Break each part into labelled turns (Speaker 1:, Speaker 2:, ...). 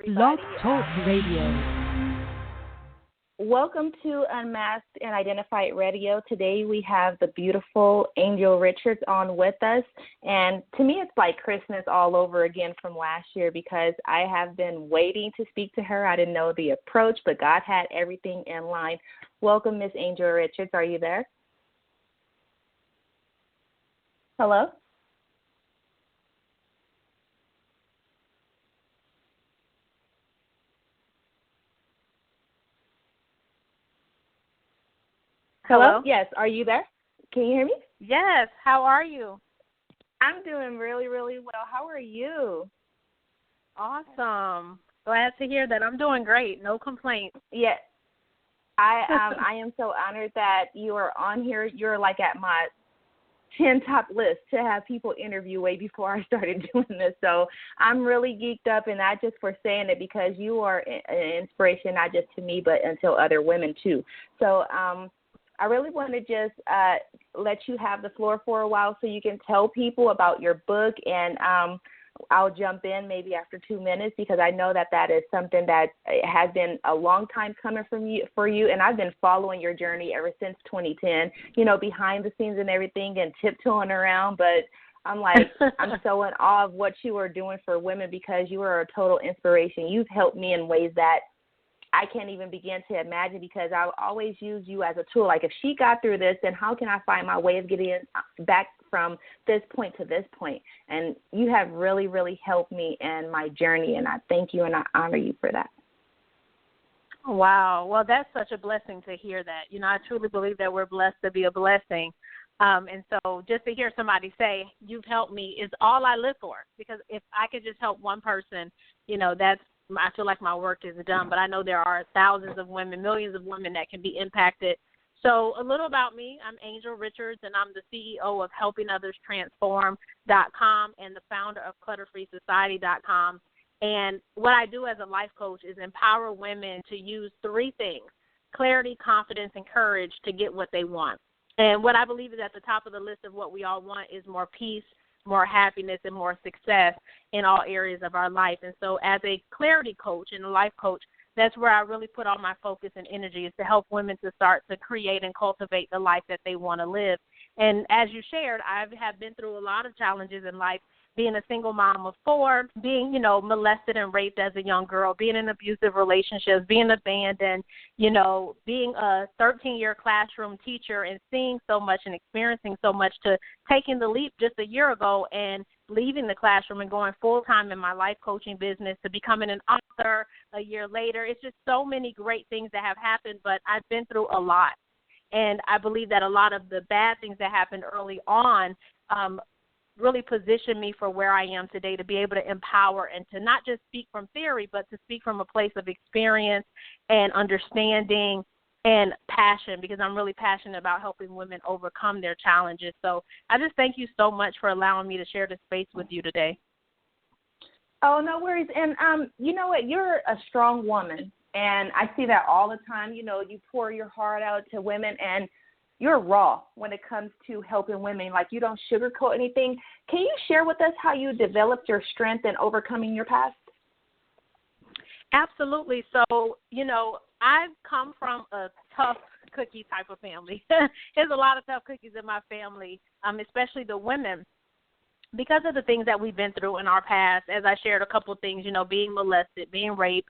Speaker 1: Blog Talk Radio.
Speaker 2: Welcome to Unmasked and Identified Radio. Today we have the beautiful Angel Richards on with us. And to me, it's like Christmas all over again from last year because I have been waiting to speak to her. I didn't know the approach, but God had everything in line. Welcome, Miss Angel Richards. Are you there? Hello? Hello? Yes. Are you there? Can you hear me?
Speaker 3: Yes. How are you?
Speaker 2: I'm doing really, really well. How are you?
Speaker 3: Awesome. Glad to hear that. I'm doing great. No complaints.
Speaker 2: Yeah. I am so honored that you are on here. You're like at my 10 top list to have people interview way before I started doing this. So I'm really geeked up, and not just for saying it because you are an inspiration, not just to me, but unto other women too. So I really want to just let you have the floor for a while so you can tell people about your book, and I'll jump in maybe after 2 minutes because I know that is something that has been a long time coming for you, and I've been following your journey ever since 2010, behind the scenes and everything and tiptoeing around, but I'm like, I'm so in awe of what you are doing for women because you are a total inspiration. You've helped me in ways that I can't even begin to imagine because I always use you as a tool. Like if she got through this, then how can I find my way of getting back from this point to this point? And you have really, really helped me in my journey, and I thank you and I honor you for that.
Speaker 3: Wow. Well, that's such a blessing to hear that. I truly believe that we're blessed to be a blessing. And so just to hear somebody say, you've helped me is all I live for, because if I could just help one person, I feel like my work is done, but I know there are thousands of women, millions of women that can be impacted. So a little about me, I'm Angel Richards, and I'm the CEO of HelpingOthersTransform.com and the founder of Clutter Free Society.com. And what I do as a life coach is empower women to use three things: clarity, confidence, and courage to get what they want. And what I believe is at the top of the list of what we all want is more peace, more happiness, and more success in all areas of our life. And so as a clarity coach and a life coach, that's where I really put all my focus and energy, is to help women to start to create and cultivate the life that they want to live. And as you shared, I have been through a lot of challenges in life, being a single mom of four, being, molested and raped as a young girl, being in abusive relationships, being abandoned, being a 13-year classroom teacher and seeing so much and experiencing so much, to taking the leap just a year ago and leaving the classroom and going full-time in my life coaching business, to becoming an author a year later. It's just so many great things that have happened, but I've been through a lot. And I believe that a lot of the bad things that happened early on really positioned me for where I am today, to be able to empower and to not just speak from theory, but to speak from a place of experience and understanding and passion, because I'm really passionate about helping women overcome their challenges. So I just thank you so much for allowing me to share this space with you today.
Speaker 2: Oh, no worries. And you know what? You're a strong woman, and I see that all the time. You pour your heart out to women, and you're raw when it comes to helping women. Like, you don't sugarcoat anything. Can you share with us how you developed your strength in overcoming your past?
Speaker 3: Absolutely. So, I've come from a tough cookie type of family. There's a lot of tough cookies in my family, especially the women, because of the things that we've been through in our past. As I shared a couple of things, being molested, being raped.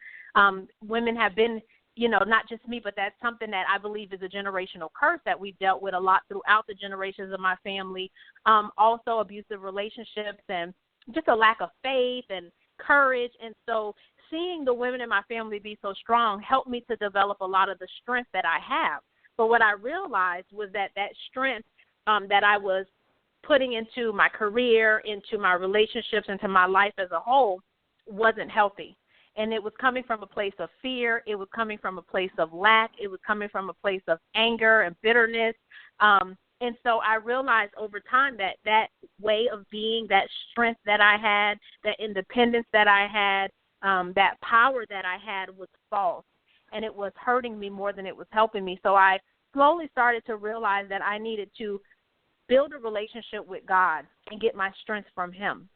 Speaker 3: Women have been, not just me, but that's something that I believe is a generational curse that we've dealt with a lot throughout the generations of my family. Also abusive relationships and just a lack of faith and courage. And so seeing the women in my family be so strong helped me to develop a lot of the strength that I have. But what I realized was that strength that I was putting into my career, into my relationships, into my life as a whole wasn't healthy. And it was coming from a place of fear. It was coming from a place of lack. It was coming from a place of anger and bitterness. And so I realized over time that way of being, that strength that I had, that independence that I had, that power that I had was false. And it was hurting me more than it was helping me. So I slowly started to realize that I needed to build a relationship with God and get my strength from him.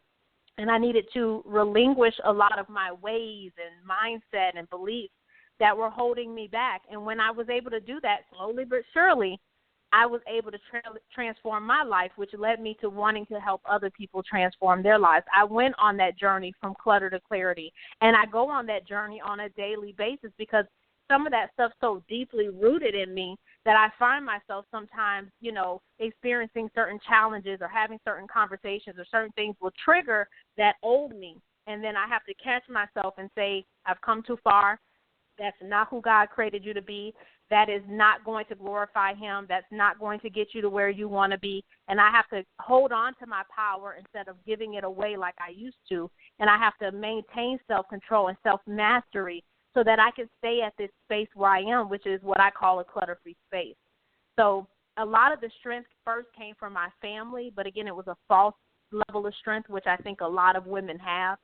Speaker 3: And I needed to relinquish a lot of my ways and mindset and beliefs that were holding me back. And when I was able to do that slowly but surely, I was able to transform my life, which led me to wanting to help other people transform their lives. I went on that journey from clutter to clarity, and I go on that journey on a daily basis because some of that stuff's so deeply rooted in me that I find myself sometimes, experiencing certain challenges or having certain conversations or certain things will trigger that old me. And then I have to catch myself and say, I've come too far. That's not who God created you to be. That is not going to glorify him. That's not going to get you to where you want to be. And I have to hold on to my power instead of giving it away like I used to. And I have to maintain self-control and self-mastery so that I can stay at this space where I am, which is what I call a clutter-free space. So a lot of the strength first came from my family, but again, it was a false level of strength, which I think a lot of women have.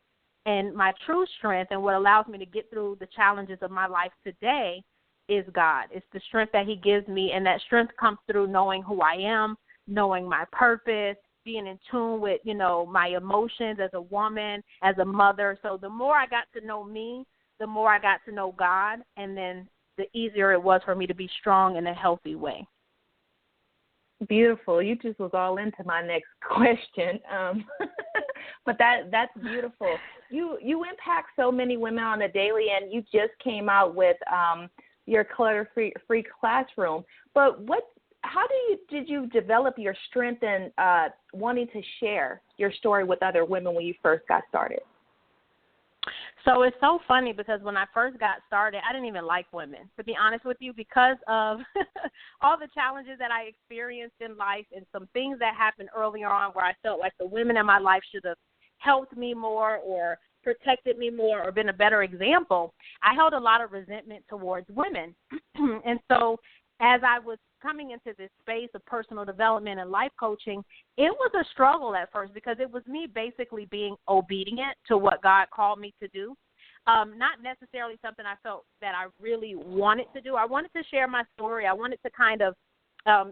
Speaker 3: And my true strength and what allows me to get through the challenges of my life today is God. It's the strength that he gives me, and that strength comes through knowing who I am, knowing my purpose, being in tune with, my emotions as a woman, as a mother. So the more I got to know me, the more I got to know God, and then the easier it was for me to be strong in a healthy way.
Speaker 2: Beautiful. You just was all into my next question. But that's beautiful. You impact so many women on a daily, and you just came out with your Clutter Free Classroom. But how did you develop your strength in wanting to share your story with other women when you first got started?
Speaker 3: So it's so funny because when I first got started, I didn't even like women, to be honest with you, because of all the challenges that I experienced in life and some things that happened earlier on where I felt like the women in my life should have helped me more or protected me more or been a better example. I held a lot of resentment towards women. And so as I was coming into this space of personal development and life coaching, it was a struggle at first because it was me basically being obedient to what God called me to do. Not necessarily something I felt that I really wanted to do. I wanted to share my story. I wanted to kind of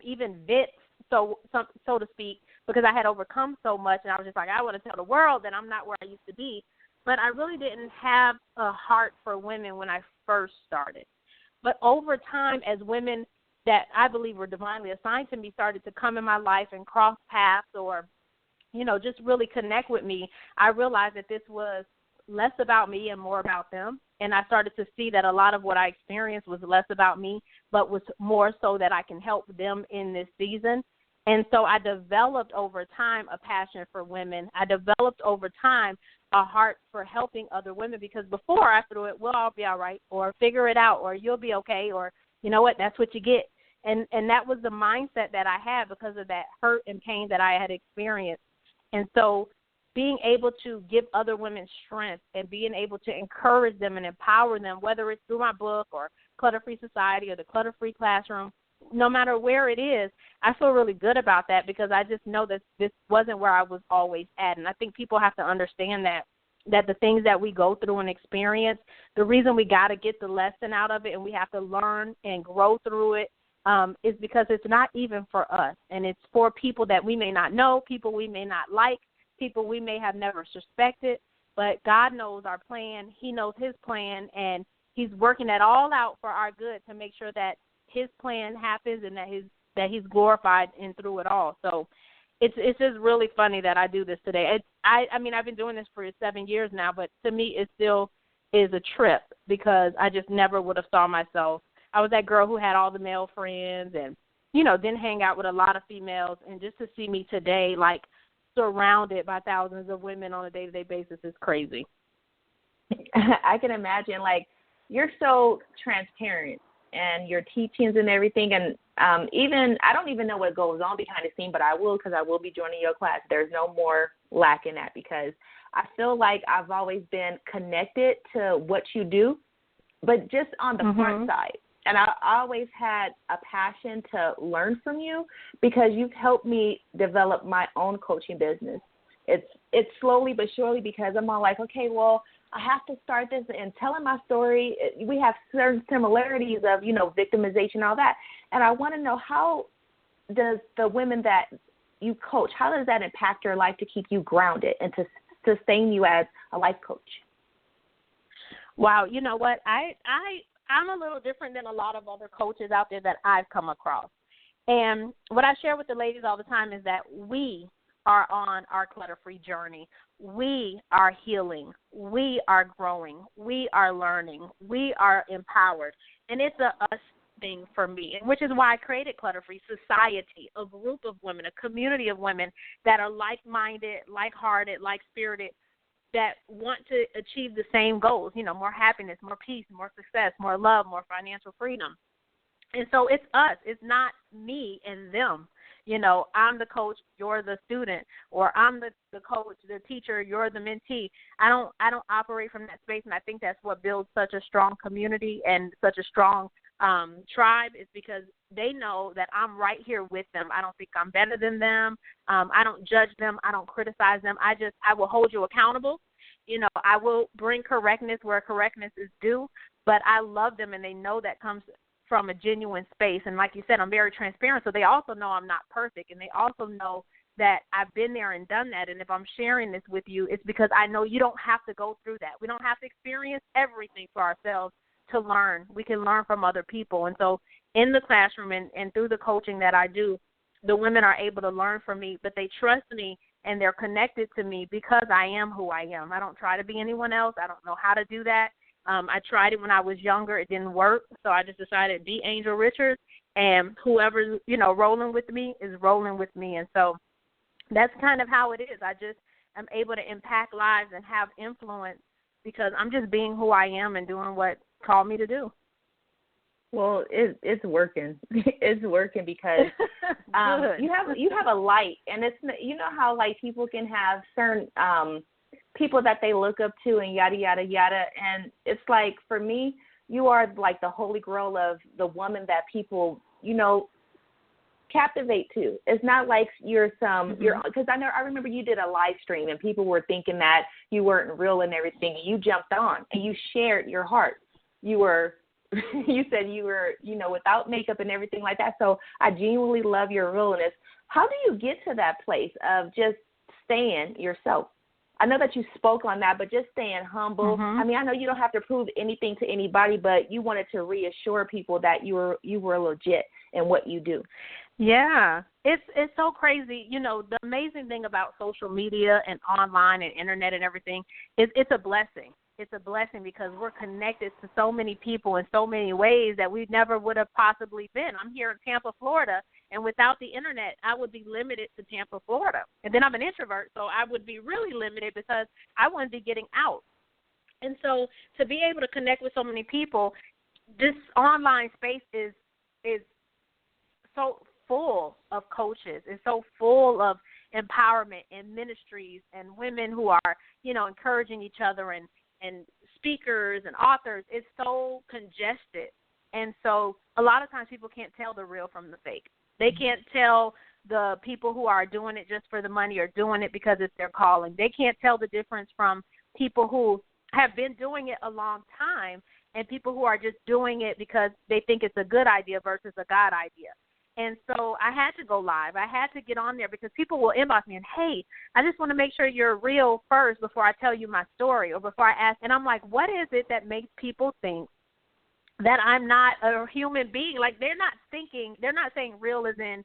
Speaker 3: even vent, so to speak, because I had overcome so much, and I was just like, I want to tell the world that I'm not where I used to be. But I really didn't have a heart for women when I first started. But over time, as women that I believe were divinely assigned to me started to come in my life and cross paths or, just really connect with me, I realized that this was less about me and more about them. And I started to see that a lot of what I experienced was less about me, but was more so that I can help them in this season. And so I developed over time a passion for women. I developed over time a heart for helping other women because before I threw it, we'll all be all right, or figure it out, or you'll be okay, or you know what, that's what you get. And that was the mindset that I had because of that hurt and pain that I had experienced. And so being able to give other women strength and being able to encourage them and empower them, whether it's through my book or Clutter Free Society or the Clutter Free Classroom, no matter where it is, I feel really good about that because I just know that this wasn't where I was always at. And I think people have to understand that the things that we go through and experience, the reason we got to get the lesson out of it and we have to learn and grow through it is because it's not even for us. And it's for people that we may not know, people we may not like, people we may have never suspected. But God knows our plan. He knows his plan, and he's working that all out for our good to make sure that his plan happens and that he's glorified in through it all. So it's just really funny that I do this today. I mean, I've been doing this for 7 years now, but to me it still is a trip because I just never would have saw myself. I was that girl who had all the male friends and, didn't hang out with a lot of females. And just to see me today, like, surrounded by thousands of women on a day-to-day basis is crazy.
Speaker 2: I can imagine, like, you're so transparent and your teachings and everything. And I don't even know what goes on behind the scene, but I will because I will be joining your class. There's no more lacking that because I feel like I've always been connected to what you do, but just on the front side. And I always had a passion to learn from you because you've helped me develop my own coaching business. It's slowly but surely because I'm all like, okay, well, I have to start this and telling my story. We have certain similarities of, victimization, all that. And I want to know, how does the women that you coach, how does that impact your life to keep you grounded and to sustain you as a life coach?
Speaker 3: Wow, you know what? I'm a little different than a lot of other coaches out there that I've come across. And what I share with the ladies all the time is that we are on our clutter-free journey. We are healing. We are growing. We are learning. We are empowered. And it's a us thing for me, which is why I created Clutter Free Society, a group of women, a community of women that are like-minded, like-hearted, like-spirited, that want to achieve the same goals, more happiness, more peace, more success, more love, more financial freedom. And so it's us. It's not me and them. I'm the coach, you're the student, or I'm the coach, the teacher, you're the mentee. I don't operate from that space, and I think that's what builds such a strong community and such a strong tribe, is because they know that I'm right here with them. I don't think I'm better than them. I don't judge them. I don't criticize them. I will hold you accountable. I will bring correctness where correctness is due, but I love them, and they know that comes from a genuine space. And like you said, I'm very transparent, so they also know I'm not perfect, and they also know that I've been there and done that. And if I'm sharing this with you, it's because I know you don't have to go through that. We don't have to experience everything for ourselves to learn. We can learn from other people. And so in the classroom and through the coaching that I do, the women are able to learn from me, but they trust me and they're connected to me because I am who I am. I don't try to be anyone else. I don't know how to do that. I tried it when I was younger. It didn't work, so I just decided to be Angel Richards, and whoever's, rolling with me is rolling with me. And so that's kind of how it is. I just am able to impact lives and have influence because I'm just being who I am and doing what called me to do.
Speaker 2: Well, it's working. It's working because you have a light, and it's how like people can have certain people that they look up to and yada yada yada, and it's like for me, you are like the holy grail of the woman that people captivate to. It's not like you're because I remember you did a live stream and people were thinking that you weren't real and everything, and you jumped on and you shared your heart. You said you were, without makeup and everything like that. So I genuinely love your realness. How do you get to that place of just staying yourself? I know that you spoke on that, but just staying humble.
Speaker 3: Mm-hmm.
Speaker 2: I mean, I know you don't have to prove anything to anybody, but you wanted to reassure people that you were legit in what you do.
Speaker 3: Yeah, it's so crazy. The amazing thing about social media and online and internet and everything is it's a blessing. It's a blessing because we're connected to so many people in so many ways that we never would have possibly been. I'm here in Tampa, Florida, and without the internet, I would be limited to Tampa, Florida. And then I'm an introvert, so I would be really limited because I wouldn't be getting out. And so to be able to connect with so many people, this online space is so full of coaches. It's so full of empowerment and ministries and women who are, encouraging each other and speakers and authors. It's so congested. And so a lot of times people can't tell the real from the fake. They can't tell the people who are doing it just for the money or doing it because it's their calling. They can't tell the difference from people who have been doing it a long time and people who are just doing it because they think it's a good idea versus a God idea. And so I had to go live. I had to get on there because people will inbox me and, hey, I just want to make sure you're real first before I tell you my story or before I ask. And I'm like, what is it that makes people think that I'm not a human being? Like they're not saying real as in,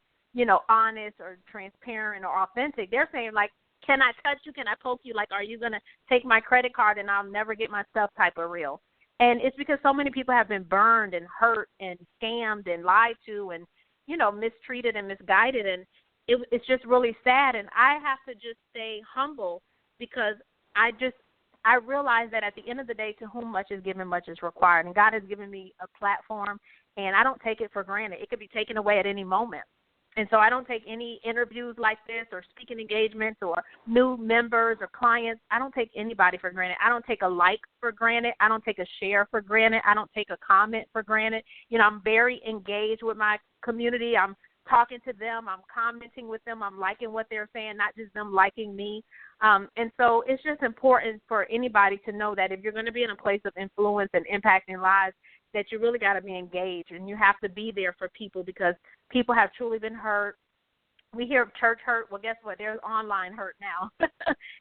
Speaker 3: honest or transparent or authentic. They're saying like, can I touch you? Can I poke you? Like, are you going to take my credit card and I'll never get my stuff type of real? And it's because so many people have been burned and hurt and scammed and lied to and, mistreated and misguided, and it's just really sad. And I have to just stay humble because I realize that at the end of the day, to whom much is given, much is required. And God has given me a platform, and I don't take it for granted. It could be taken away at any moment. And so I don't take any interviews like this or speaking engagements or new members or clients. I don't take anybody for granted. I don't take a like for granted. I don't take a share for granted. I don't take a comment for granted. I'm very engaged with my community. I'm talking to them. I'm commenting with them. I'm liking what they're saying, not just them liking me. And so it's just important for anybody to know that if you're going to be in a place of influence and impacting lives, that you really got to be engaged and you have to be there for people because people have truly been hurt. we hear church hurt. Well, guess what? There's online hurt now.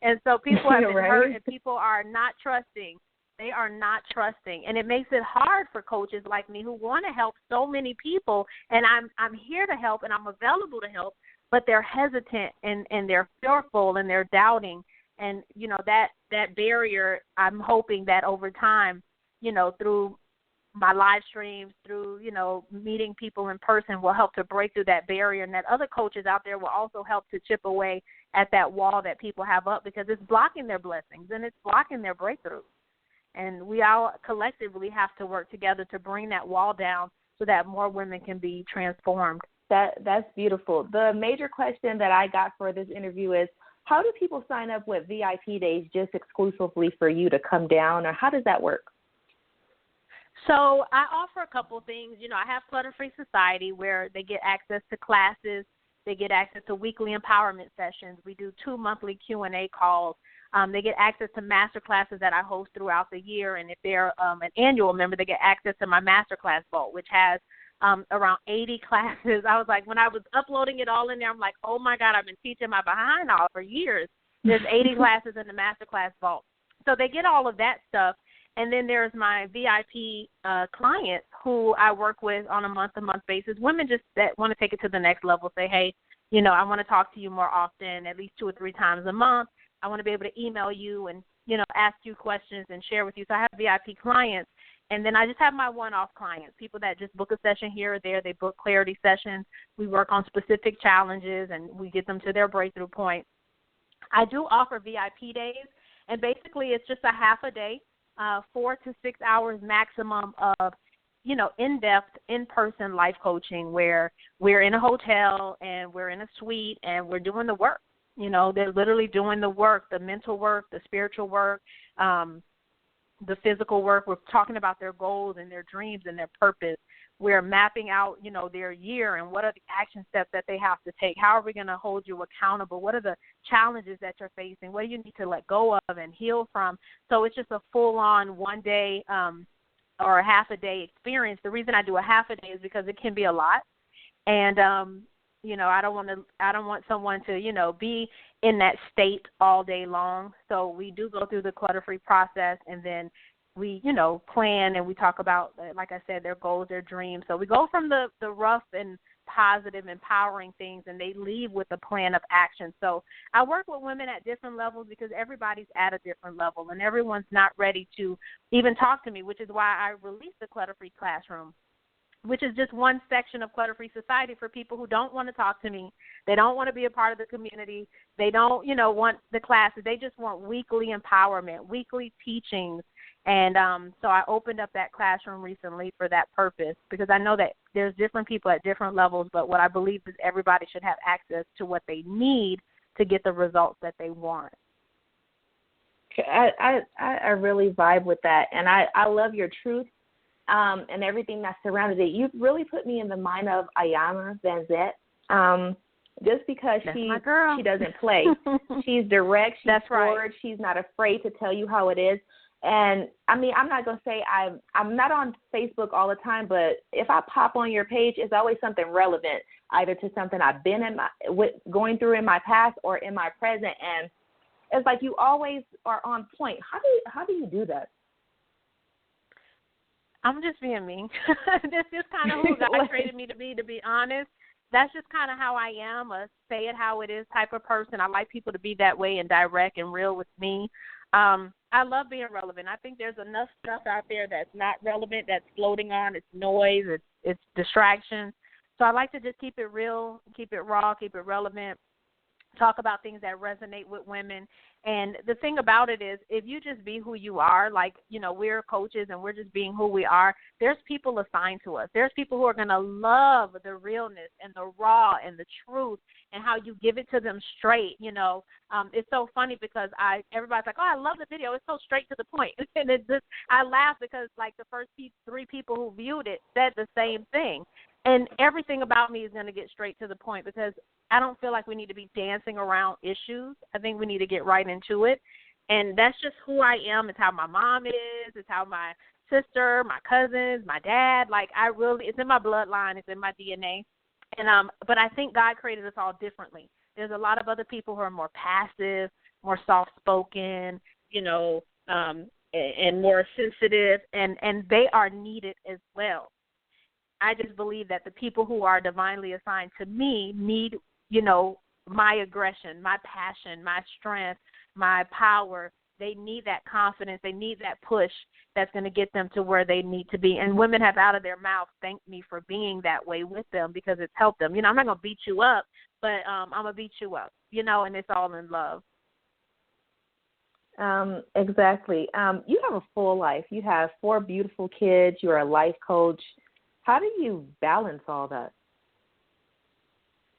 Speaker 3: And so people have been hurt, and people are not trusting. They are not trusting. And it makes it hard for coaches like me who want to help so many people, and I'm here to help, and I'm available to help, but they're hesitant, and they're fearful, and they're doubting. And, you know, that barrier, I'm hoping that over time, you know, through my live streams, through, you know, meeting people in person will help to break through that barrier, and that other coaches out there will also help to chip away at that wall that people have up, because it's blocking their blessings and it's blocking their breakthroughs. And we all collectively have to work together to bring that wall down so that more women can be transformed.
Speaker 2: That's beautiful. The major question that I got for this interview is, how do people sign up with VIP days just exclusively for you to come down, or how does that work?
Speaker 3: So I offer a couple of things. You know, I have Clutter Free Society where they get access to classes. They get access to weekly empowerment sessions. We do 2 monthly Q&A calls. They get access to master classes that I host throughout the year. And if they're an annual member, they get access to my master class vault, which has around 80 classes. I was like, when I was uploading it all in there, I'm like, oh, my God, I've been teaching my behind off for years. There's 80 classes in the master class vault. So they get all of that stuff. And then there's my VIP clients who I work with on a month-to-month basis, women just that want to take it to the next level, say, hey, you know, I want to talk to you more often, at least 2 or 3 times a month. I want to be able to email you and, you know, ask you questions and share with you. So I have VIP clients. And then I just have my one-off clients, people that just book a session here or there. They book clarity sessions. We work on specific challenges, and we get them to their breakthrough point. I do offer VIP days, and basically it's just a half a day. 4 to 6 hours maximum of, you know, in-depth, in-person life coaching where we're in a hotel and we're in a suite and we're doing the work. You know, they're literally doing the work, the mental work, the spiritual work, the physical work. We're talking about their goals and their dreams and their purpose. We're mapping out, you know, their year and what are the action steps that they have to take. How are we going to hold you accountable? What are the challenges that you're facing? What do you need to let go of and heal from? So it's just a full-on 1 day or a half a day experience. The reason I do a half a day is because it can be a lot. And, you know, I don't want someone to, you know, be in that state all day long. So we do go through the clutter-free process, and then we, you know, plan and we talk about, like I said, their goals, their dreams. So we go from the rough and positive, empowering things, and they leave with a plan of action. So I work with women at different levels because everybody's at a different level, and everyone's not ready to even talk to me, which is why I released the Clutter Free Classroom, which is just one section of Clutter Free Society for people who don't want to talk to me. They don't want to be a part of the community. They don't, you know, want the classes. They just want weekly empowerment, weekly teachings. And so I opened up that classroom recently for that purpose, because I know that there's different people at different levels, but what I believe is everybody should have access to what they need to get the results that they want.
Speaker 2: I really vibe with that, and I love your truth and everything that surrounded it. You really put me in the mind of Ayana Van Zet. Just because she doesn't play. She's direct, she's forward, right. She's not afraid to tell you how it is. And, I mean, I'm not going to say I'm not on Facebook all the time, but if I pop on your page, it's always something relevant, either to something I've been going through in my past or in my present. And it's like you always are on point. How do you do that?
Speaker 3: I'm just being me. That's just kind of who God created me to be honest. That's just kind of how I am, a say it how it is type of person. I like people to be that way and direct and real with me. I love being relevant. I think there's enough stuff out there that's not relevant, that's floating on. It's noise, it's distraction. So I like to just keep it real, keep it raw, keep it relevant, talk about things that resonate with women. And the thing about it is, if you just be who you are, like, you know, we're coaches and we're just being who we are, there's people assigned to us. There's people who are going to love the realness and the raw and the truth and how you give it to them straight, you know. It's so funny because everybody's like, oh, I love the video. It's so straight to the point. And I laugh because, like, the first 3 people who viewed it said the same thing. And everything about me is going to get straight to the point because I don't feel like we need to be dancing around issues. I think we need to get right into it. And that's just who I am. It's how my mom is. It's how my sister, my cousins, my dad, like it's in my bloodline. It's in my DNA. And but I think God created us all differently. There's a lot of other people who are more passive, more soft-spoken, and more sensitive, and they are needed as well. I just believe that the people who are divinely assigned to me need, my aggression, my passion, my strength, my power. They need that confidence. They need that push that's going to get them to where they need to be. And women have out of their mouth thanked me for being that way with them because it's helped them. I'm not going to beat you up, but I'm going to beat you up, and it's all in love.
Speaker 2: Exactly. You have a full life. You have 4 beautiful kids. You're a life coach. How do you balance all that?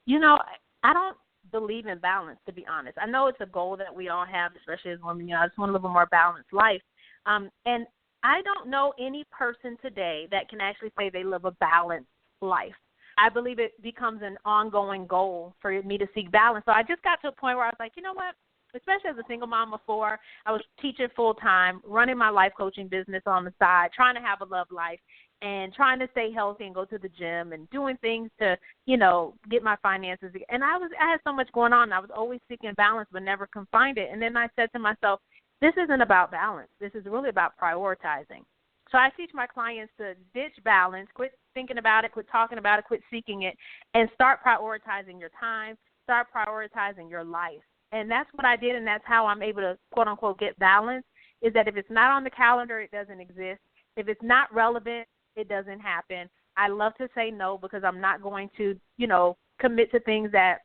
Speaker 3: I don't believe in balance, to be honest. I know it's a goal that we all have, especially as women. I just want to live a more balanced life. And I don't know any person today that can actually say they live a balanced life. I believe it becomes an ongoing goal for me to seek balance. So I just got to a point where I was like, you know what? Especially as a single mom of 4, I was teaching full-time, running my life coaching business on the side, trying to have a love life, and trying to stay healthy and go to the gym and doing things to, get my finances. And I had so much going on. I was always seeking balance but never could find it. And then I said to myself, this isn't about balance. This is really about prioritizing. So I teach my clients to ditch balance, quit thinking about it, quit talking about it, quit seeking it, and start prioritizing your time, start prioritizing your life. And that's what I did, and that's how I'm able to, quote, unquote, get balance, is that if it's not on the calendar, it doesn't exist. If it's not relevant, it doesn't happen. I love to say no because I'm not going to, commit to things that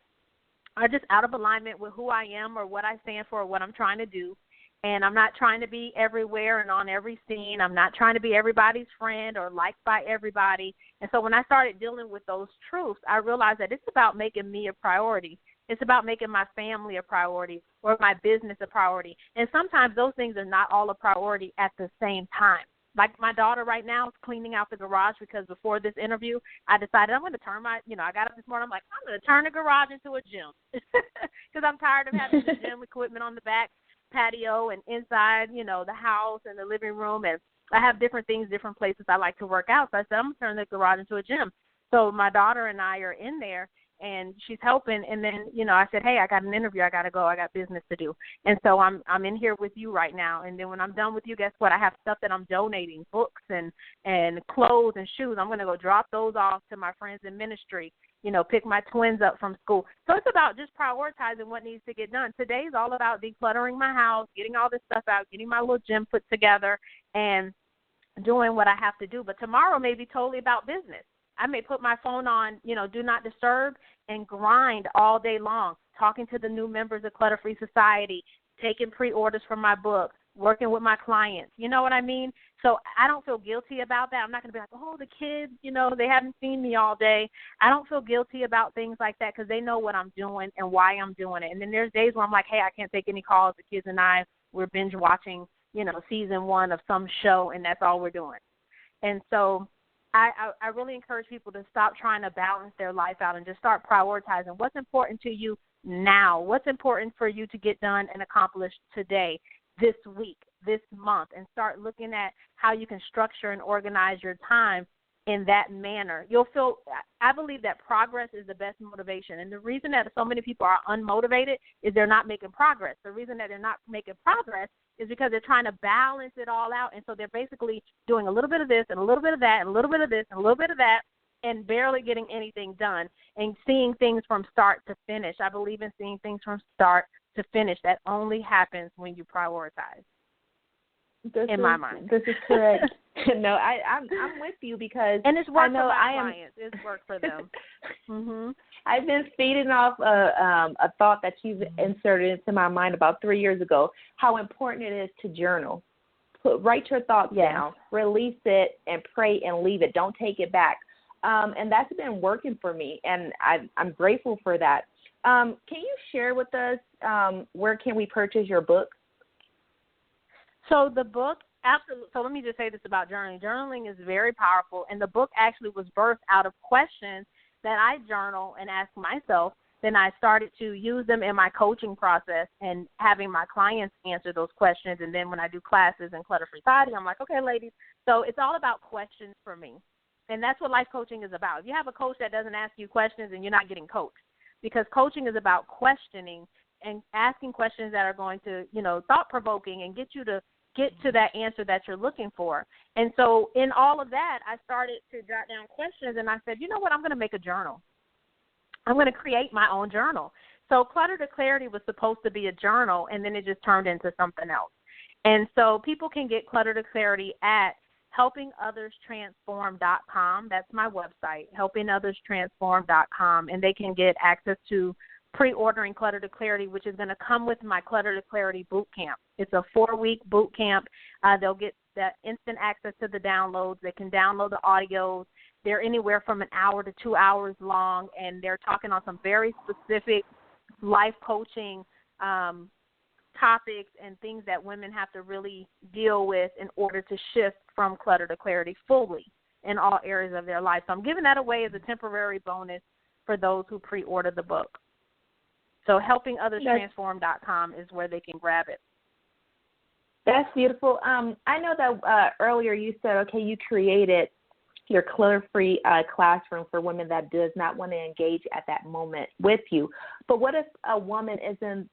Speaker 3: are just out of alignment with who I am or what I stand for or what I'm trying to do. And I'm not trying to be everywhere and on every scene. I'm not trying to be everybody's friend or liked by everybody. And so when I started dealing with those truths, I realized that it's about making me a priority. It's about making my family a priority or my business a priority. And sometimes those things are not all a priority at the same time. Like my daughter right now is cleaning out the garage because before this interview, I decided I'm going to turn I got up this morning, I'm like, I'm going to turn the garage into a gym because I'm tired of having the gym equipment on the back patio and inside, the house and the living room. And I have different things, different places I like to work out. So I said, I'm going to turn the garage into a gym. So my daughter and I are in there, and she's helping. And then, I said, hey, I got an interview. I got to go. I got business to do. And so I'm in here with you right now. And then when I'm done with you, guess what? I have stuff that I'm donating, books and clothes and shoes. I'm going to go drop those off to my friends in ministry, pick my twins up from school. So it's about just prioritizing what needs to get done. Today's all about decluttering my house, getting all this stuff out, getting my little gym put together, and doing what I have to do. But tomorrow may be totally about business. I may put my phone on, do not disturb, and grind all day long, talking to the new members of Clutter Free Society, taking pre-orders for my book, working with my clients. You know what I mean? So I don't feel guilty about that. I'm not going to be like, oh, the kids, they haven't seen me all day. I don't feel guilty about things like that because they know what I'm doing and why I'm doing it. And then there's days where I'm like, hey, I can't take any calls. The kids and I, we're binge watching, season 1 of some show, and that's all we're doing. And so I really encourage people to stop trying to balance their life out and just start prioritizing what's important to you now, what's important for you to get done and accomplish today, this week, this month, and start looking at how you can structure and organize your time in that manner. I believe that progress is the best motivation. And the reason that so many people are unmotivated is they're not making progress. The reason that they're not making progress is because they're trying to balance it all out. And so they're basically doing a little bit of this and a little bit of that and a little bit of this and a little bit of that and barely getting anything done and seeing things from start to finish. I believe in seeing things from start to finish. That only happens when you prioritize. My mind.
Speaker 2: This is correct. No, I'm with you because
Speaker 3: and it's work for my clients. It's work for them. Mm-hmm.
Speaker 2: I've been feeding off a thought that you've inserted into my mind about 3 years ago, how important it is to journal. Write your thoughts down, release it, and pray and leave it. Don't take it back. And that's been working for me, and I'm grateful for that. Can you share with us where can we purchase your book?
Speaker 3: So the book, absolutely. So let me just say this about journaling. Journaling is very powerful, and the book actually was birthed out of questions that I journal and ask myself. Then I started to use them in my coaching process and having my clients answer those questions. And then when I do classes in Clutter Free Society, I'm like, okay, ladies, so it's all about questions for me. And that's what life coaching is about. If you have a coach that doesn't ask you questions, and you're not getting coached, because coaching is about questioning and asking questions that are going to, thought-provoking and get you to get to that answer that you're looking for. And so in all of that, I started to jot down questions, and I said, you know what, I'm going to make a journal. I'm going to create my own journal. So Clutter to Clarity was supposed to be a journal, and then it just turned into something else. And so people can get Clutter to Clarity at helpingothers.transform.com. That's my website, helpingothers.transform.com, and they can get access to pre-ordering Clutter to Clarity, which is going to come with my Clutter to Clarity boot camp. It's a 4-week boot camp. They'll get that instant access to the downloads. They can download the audios. They're anywhere from an hour to 2 hours long, and they're talking on some very specific life coaching topics and things that women have to really deal with in order to shift from clutter to clarity fully in all areas of their life. So I'm giving that away as a temporary bonus for those who pre-order the book. So helpingothers.transform.com is where they can grab it.
Speaker 2: That's beautiful. I know that earlier you said, okay, you created your clutter-free classroom for women that does not want to engage at that moment with you. But what if a woman is in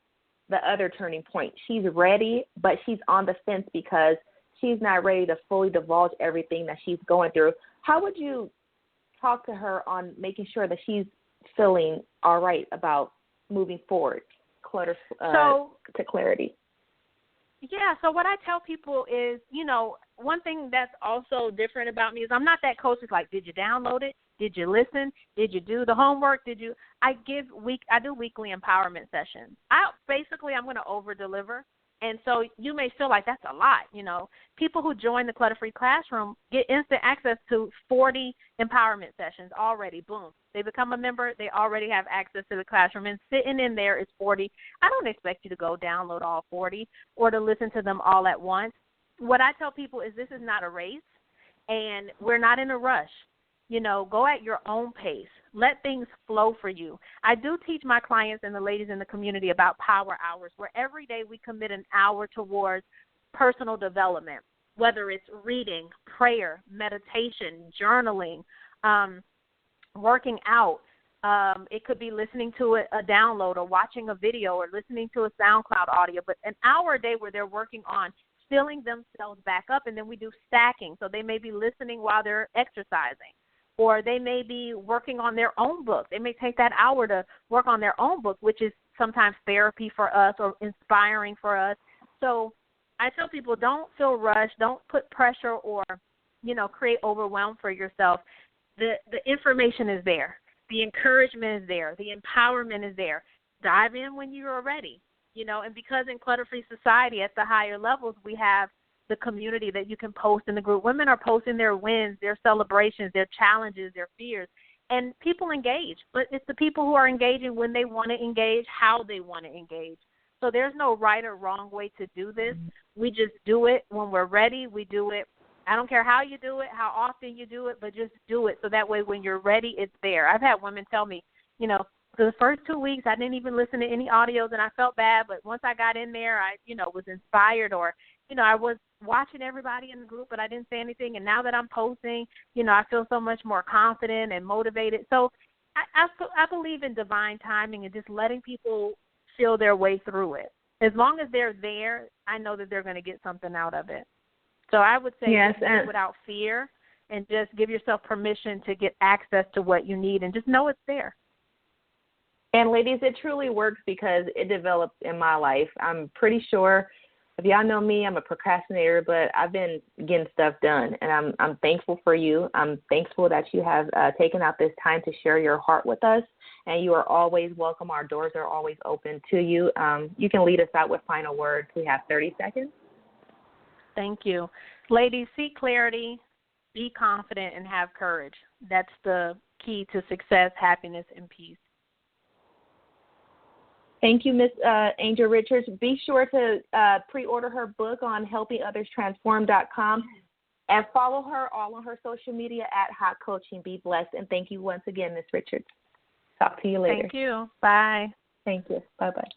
Speaker 2: the other turning point? She's ready, but she's on the fence because she's not ready to fully divulge everything that she's going through. How would you talk to her on making sure that she's feeling all right about moving forward, to clarity?
Speaker 3: Yeah, so what I tell people is, one thing that's also different about me is I'm not that coach. It's like, did you download it? Did you listen? Did you do the homework? I do weekly empowerment sessions. I'm going to over-deliver. And so you may feel like that's a lot, People who join the Clutter-Free Classroom get instant access to 40 empowerment sessions already. Boom. They become a member. They already have access to the classroom. And sitting in there is 40. I don't expect you to go download all 40 or to listen to them all at once. What I tell people is this is not a race, and we're not in a rush. Go at your own pace. Let things flow for you. I do teach my clients and the ladies in the community about power hours, where every day we commit an hour towards personal development, whether it's reading, prayer, meditation, journaling, working out. It could be listening to a download or watching a video or listening to a SoundCloud audio, but an hour a day where they're working on filling themselves back up, and then we do stacking. So they may be listening while they're exercising, or they may be working on their own book. They may take that hour to work on their own book, which is sometimes therapy for us or inspiring for us. So I tell people, don't feel rushed. Don't put pressure or, create overwhelm for yourself. The information is there. The encouragement is there. The empowerment is there. Dive in when you are ready. And because in Clutter Free Society at the higher levels, we have the community that you can post in the group. Women are posting their wins, their celebrations, their challenges, their fears, and people engage. But it's the people who are engaging when they want to engage, how they want to engage. So there's no right or wrong way to do this. We just do it when we're ready. We do it. I don't care how you do it, how often you do it, but just do it so that way when you're ready, it's there. I've had women tell me, for the first 2 weeks, I didn't even listen to any audios, and I felt bad. But once I got in there, I, was inspired, or, I was watching everybody in the group, but I didn't say anything. And now that I'm posting, I feel so much more confident and motivated. So I believe in divine timing and just letting people feel their way through it. As long as they're there, I know that they're going to get something out of it. So I would say
Speaker 2: yes,
Speaker 3: do it without fear, and just give yourself permission to get access to what you need, and just know it's there.
Speaker 2: And ladies, it truly works because it developed in my life. I'm pretty sure, if y'all know me, I'm a procrastinator, but I've been getting stuff done, and I'm thankful for you. I'm thankful that you have taken out this time to share your heart with us, and you are always welcome. Our doors are always open to you. You can lead us out with final words. We have 30 seconds.
Speaker 3: Thank you. Ladies, seek clarity, be confident, and have courage. That's the key to success, happiness, and peace.
Speaker 2: Thank you, Ms. Angel Richards. Be sure to pre-order her book on helpingothers.transform.com and follow her all on her social media at Hot Coaching. Be blessed. And thank you once again, Ms. Richards. Talk to you later.
Speaker 3: Thank you. Bye.
Speaker 2: Thank you. Bye-bye.